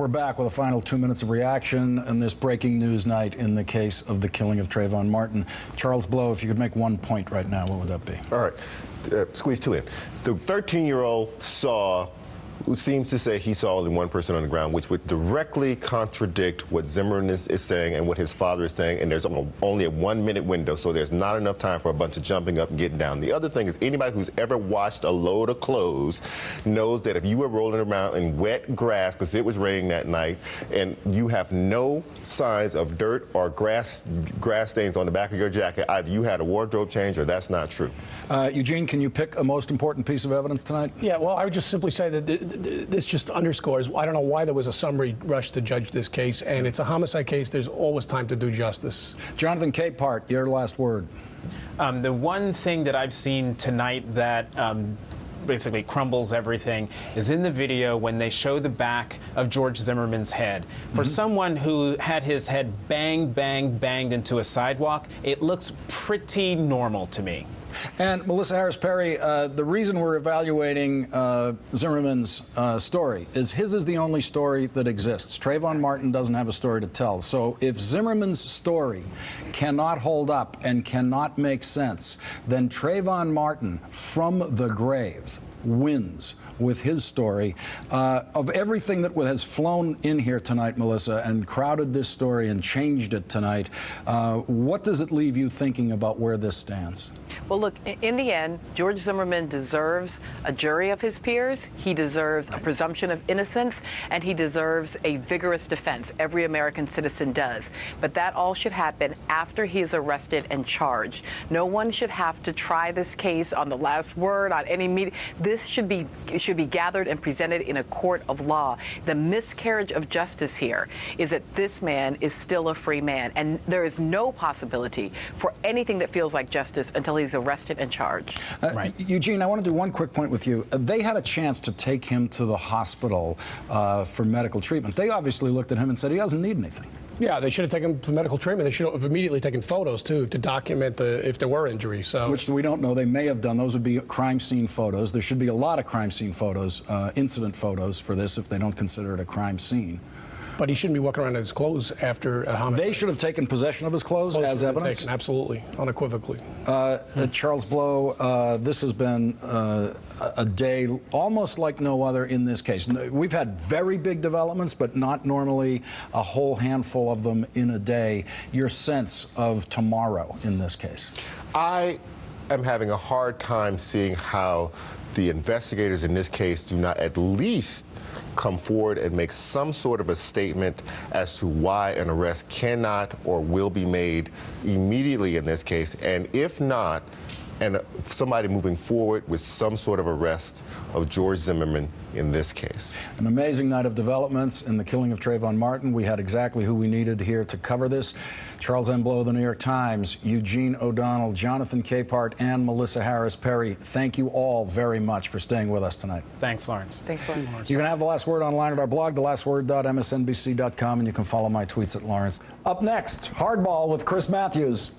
We're back with a final 2 minutes of reaction on this breaking news night in the case of the killing of Trayvon Martin. Charles Blow, if you could make 1 point right now, what would that be? All right, squeeze 2 in. The 13-year-old saw, who seems to say he saw only one person on the ground, which would directly contradict what Zimmerman is saying and what his father is saying, and there's only a 1 minute window, so there's not enough time for a bunch of jumping up and getting down. The other thing is, anybody who's ever washed a load of clothes knows that if you were rolling around in wet grass, because it was raining that night, and you have no signs of dirt or grass stains on the back of your jacket, either you had a wardrobe change or that's not true. Eugene, can you pick a most important piece of evidence tonight? Yeah, well, I would just simply say that this just underscores, I don't know why there was a summary rush to judge this case, and it's a homicide case. There's always time to do justice. Jonathan Capehart, your last word. The one thing that I've seen tonight that basically crumbles everything is in the video when they show the back of George Zimmerman's head. For someone who had his head banged into a sidewalk, it looks pretty normal to me. And Melissa Harris Perry, the reason we're evaluating Zimmerman's story is his is the only story that exists. Trayvon Martin doesn't have a story to tell. So if Zimmerman's story cannot hold up and cannot make sense, then Trayvon Martin from the grave wins with his story. Of everything that has flown in here tonight, Melissa, and crowded this story and changed it tonight, what does it leave you thinking about where this stands? Well, look, in the end, George Zimmerman deserves a jury of his peers. He deserves a presumption of innocence, and he deserves a vigorous defense. Every American citizen does. But that all should happen after he is arrested and charged. No one should have to try this case on the last word, on any meeting. This should be gathered and presented in a court of law. The miscarriage of justice here is that this man is still a free man, and there is no possibility for anything that feels like justice until he's arrested and charged. Right. Eugene, I want to do one quick point with you. They had a chance to take him to the hospital for medical treatment. They obviously looked at him and said he doesn't need anything. Yeah, they should have taken him for medical treatment. They should have immediately taken photos, too, to document if there were injuries. So. Which we don't know. They may have done. Those would be crime scene photos. There should be a lot of crime scene photos, incident photos for this if they don't consider it a crime scene. But he shouldn't be walking around in his clothes after a homicide. They should have taken possession of his clothes as evidence? Taken, absolutely, unequivocally. Charles Blow, this has been a day almost like no other in this case. We've had very big developments, but not normally a whole handful of them in a day. Your sense of tomorrow in this case? I am having a hard time seeing how the investigators in this case do not at least come forward and make some sort of a statement as to why an arrest cannot or will be made immediately in this case, and if not, and somebody moving forward with some sort of arrest of George Zimmerman in this case. An amazing night of developments in the killing of Trayvon Martin. We had exactly who we needed here to cover this. Charles M. Blow of the New York Times, Eugene O'Donnell, Jonathan Capehart, and Melissa Harris Perry. Thank you all very much for staying with us tonight. Thanks, Lawrence. Thanks, Lawrence. You can have The Last Word online at our blog, thelastword.msnbc.com, and you can follow my tweets at Lawrence. Up next, Hardball with Chris Matthews.